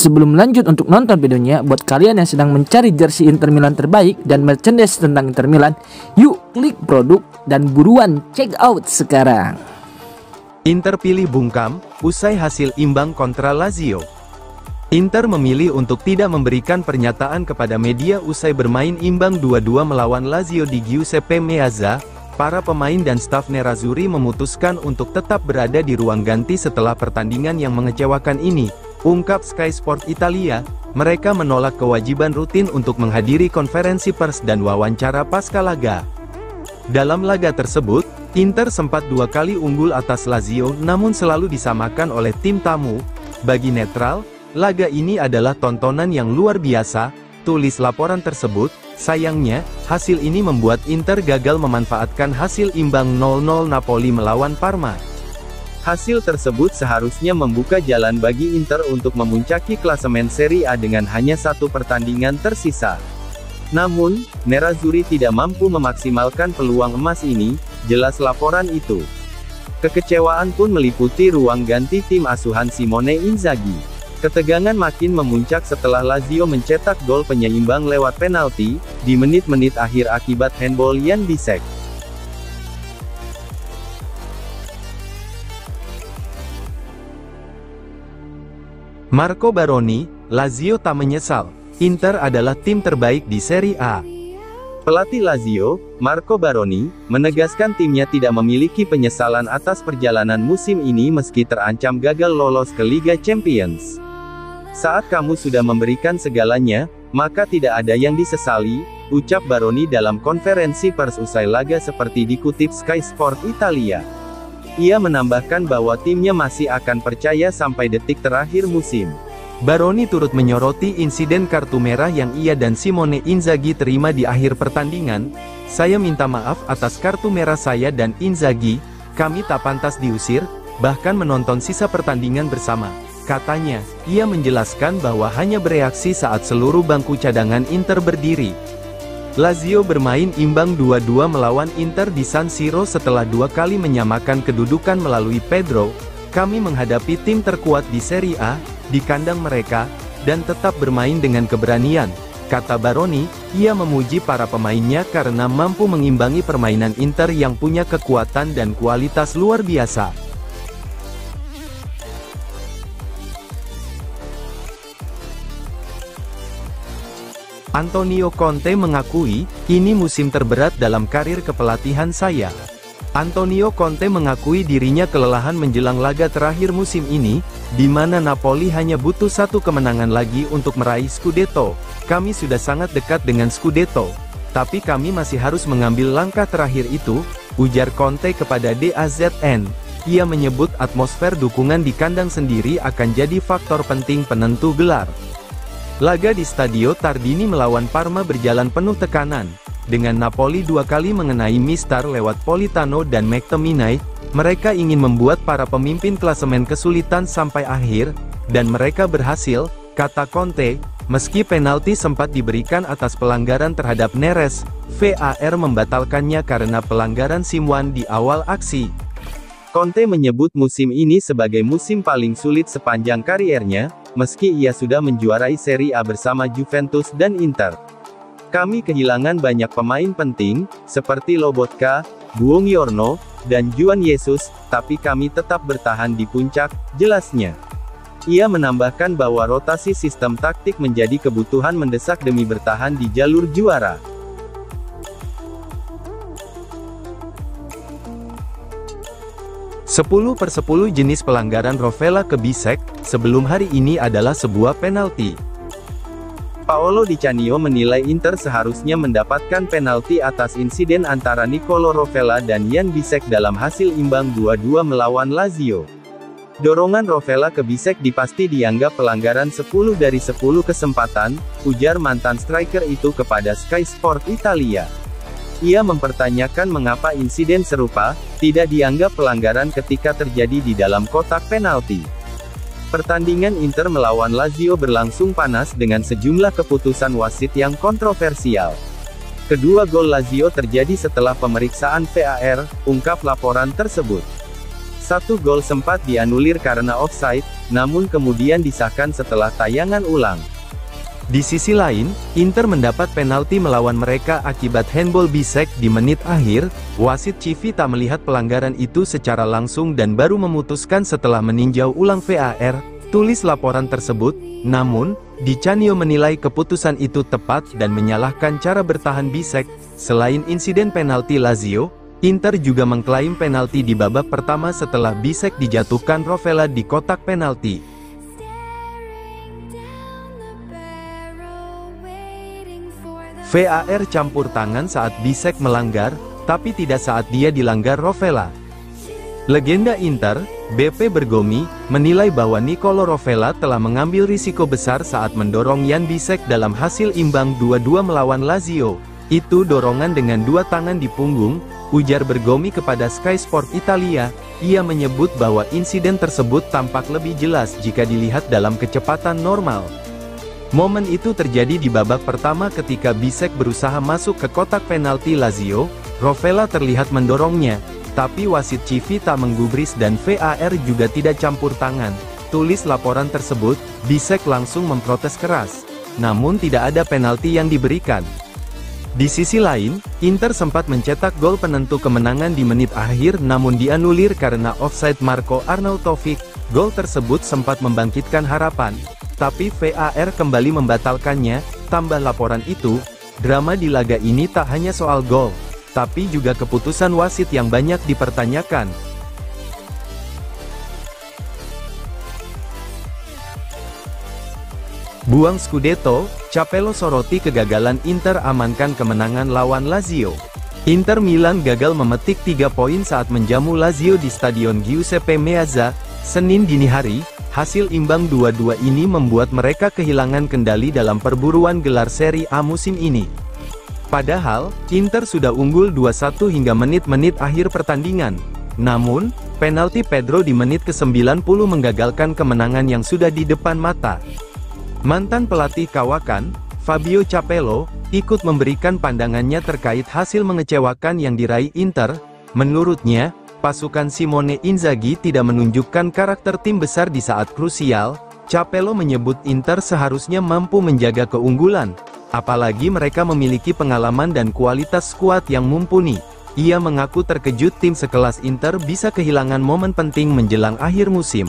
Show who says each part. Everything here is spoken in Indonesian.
Speaker 1: Sebelum lanjut untuk nonton videonya, buat kalian yang sedang mencari jersey Inter Milan terbaik dan merchandise tentang Inter Milan, yuk klik produk dan buruan check out sekarang.
Speaker 2: Inter pilih bungkam, usai hasil imbang kontra Lazio. Inter memilih untuk tidak memberikan pernyataan kepada media usai bermain imbang 2-2 melawan Lazio di Giuseppe Meazza. Para pemain dan staf Nerazzurri memutuskan untuk tetap berada di ruang ganti setelah pertandingan yang mengecewakan ini. Ungkap Sky Sport Italia, mereka menolak kewajiban rutin untuk menghadiri konferensi pers dan wawancara pasca laga. Dalam laga tersebut, Inter sempat 2 kali unggul atas Lazio namun selalu disamakan oleh tim tamu. Bagi netral, laga ini adalah tontonan yang luar biasa, tulis laporan tersebut. Sayangnya, hasil ini membuat Inter gagal memanfaatkan hasil imbang 0-0 Napoli melawan Parma. Hasil tersebut seharusnya membuka jalan bagi Inter untuk memuncaki klasemen Serie A dengan hanya 1 pertandingan tersisa. Namun, Nerazzurri tidak mampu memaksimalkan peluang emas ini, jelas laporan itu. Kekecewaan pun meliputi ruang ganti tim asuhan Simone Inzaghi. Ketegangan makin memuncak setelah Lazio mencetak gol penyeimbang lewat penalti, di menit-menit akhir akibat handball Jan Bisek. Marco Baroni, Lazio tak menyesal, Inter adalah tim terbaik di Serie A. Pelatih Lazio, Marco Baroni, menegaskan timnya tidak memiliki penyesalan atas perjalanan musim ini meski terancam gagal lolos ke Liga Champions. Saat kamu sudah memberikan segalanya, maka tidak ada yang disesali, ucap Baroni dalam konferensi pers usai laga seperti dikutip Sky Sport Italia. Ia menambahkan bahwa timnya masih akan percaya sampai detik terakhir musim. Baroni turut menyoroti insiden kartu merah yang ia dan Simone Inzaghi terima di akhir pertandingan. Saya minta maaf atas kartu merah saya dan Inzaghi, kami tak pantas diusir, bahkan menonton sisa pertandingan bersama. Katanya, ia menjelaskan bahwa hanya bereaksi saat seluruh bangku cadangan Inter berdiri. Lazio bermain imbang 2-2 melawan Inter di San Siro setelah 2 kali menyamakan kedudukan melalui Pedro. Kami menghadapi tim terkuat di Serie A, di kandang mereka, dan tetap bermain dengan keberanian, kata Baroni. Ia memuji para pemainnya karena mampu mengimbangi permainan Inter yang punya kekuatan dan kualitas luar biasa. Antonio Conte mengakui, ini musim terberat dalam karir kepelatihan saya. Antonio Conte mengakui dirinya kelelahan menjelang laga terakhir musim ini, di mana Napoli hanya butuh 1 kemenangan lagi untuk meraih Scudetto. Kami sudah sangat dekat dengan Scudetto, tapi kami masih harus mengambil langkah terakhir itu, ujar Conte kepada DAZN. Ia menyebut atmosfer dukungan di kandang sendiri akan jadi faktor penting penentu gelar. Laga di Stadio Tardini melawan Parma berjalan penuh tekanan. Dengan Napoli 2 kali mengenai mistar lewat Politano dan McTominay, mereka ingin membuat para pemimpin klasemen kesulitan sampai akhir, dan mereka berhasil, kata Conte. Meski penalti sempat diberikan atas pelanggaran terhadap Neres, VAR membatalkannya karena pelanggaran Simwan di awal aksi. Conte menyebut musim ini sebagai musim paling sulit sepanjang kariernya, meski ia sudah menjuarai Serie A bersama Juventus dan Inter. Kami kehilangan banyak pemain penting, seperti Lobotka, Buongiorno, dan Juan Jesus, tapi kami tetap bertahan di puncak, jelasnya. Ia menambahkan bahwa rotasi sistem taktik menjadi kebutuhan mendesak demi bertahan di jalur juara. Sepuluh per 10 jenis pelanggaran Rovella ke Bisek, sebelum hari ini adalah sebuah penalti. Paolo Di Canio menilai Inter seharusnya mendapatkan penalti atas insiden antara Nicolo Rovella dan Jan Bisek dalam hasil imbang 2-2 melawan Lazio. Dorongan Rovella ke Bisek dipasti dianggap pelanggaran 10 dari 10 kesempatan, ujar mantan striker itu kepada Sky Sport Italia. Ia mempertanyakan mengapa insiden serupa tidak dianggap pelanggaran ketika terjadi di dalam kotak penalti. Pertandingan Inter melawan Lazio berlangsung panas dengan sejumlah keputusan wasit yang kontroversial. Kedua gol Lazio terjadi setelah pemeriksaan VAR, ungkap laporan tersebut. Satu gol sempat dianulir karena offside, namun kemudian disahkan setelah tayangan ulang. Di sisi lain, Inter mendapat penalti melawan mereka akibat handball Bisek di menit akhir. Wasit Civita melihat pelanggaran itu secara langsung dan baru memutuskan setelah meninjau ulang VAR, tulis laporan tersebut. Namun, Di Canio menilai keputusan itu tepat dan menyalahkan cara bertahan Bisek. Selain insiden penalti Lazio, Inter juga mengklaim penalti di babak pertama setelah Bisek dijatuhkan Rovella di kotak penalti. VAR campur tangan saat Bisek melanggar, tapi tidak saat dia dilanggar Rovella. Legenda Inter, BP Bergomi, menilai bahwa Nicolo Rovella telah mengambil risiko besar saat mendorong Jan Bisek dalam hasil imbang 2-2 melawan Lazio. Itu dorongan dengan dua tangan di punggung, ujar Bergomi kepada Sky Sport Italia. Ia menyebut bahwa insiden tersebut tampak lebih jelas jika dilihat dalam kecepatan normal. Momen itu terjadi di babak pertama ketika Bisek berusaha masuk ke kotak penalti Lazio. Rovella terlihat mendorongnya, tapi wasit Civita menggubris dan VAR juga tidak campur tangan, tulis laporan tersebut. Bisek langsung memprotes keras, namun tidak ada penalti yang diberikan. Di sisi lain, Inter sempat mencetak gol penentu kemenangan di menit akhir namun dianulir karena offside Marko Arnautovic. Gol tersebut sempat membangkitkan harapan, tapi VAR kembali membatalkannya. Tambah laporan itu, drama di laga ini tak hanya soal gol, tapi juga keputusan wasit yang banyak dipertanyakan. Buang Scudetto, Capello soroti kegagalan Inter amankan kemenangan lawan Lazio. Inter Milan gagal memetik 3 poin saat menjamu Lazio di Stadion Giuseppe Meazza, Senin dini hari. Hasil imbang 2-2 ini membuat mereka kehilangan kendali dalam perburuan gelar Serie A musim ini. Padahal, Inter sudah unggul 2-1 hingga menit-menit akhir pertandingan. Namun, penalti Pedro di menit ke-90 menggagalkan kemenangan yang sudah di depan mata. Mantan pelatih kawakan, Fabio Capello, ikut memberikan pandangannya terkait hasil mengecewakan yang diraih Inter. Menurutnya, pasukan Simone Inzaghi tidak menunjukkan karakter tim besar di saat krusial. Capello menyebut Inter seharusnya mampu menjaga keunggulan, apalagi mereka memiliki pengalaman dan kualitas skuad yang mumpuni. Ia mengaku terkejut tim sekelas Inter bisa kehilangan momen penting menjelang akhir musim.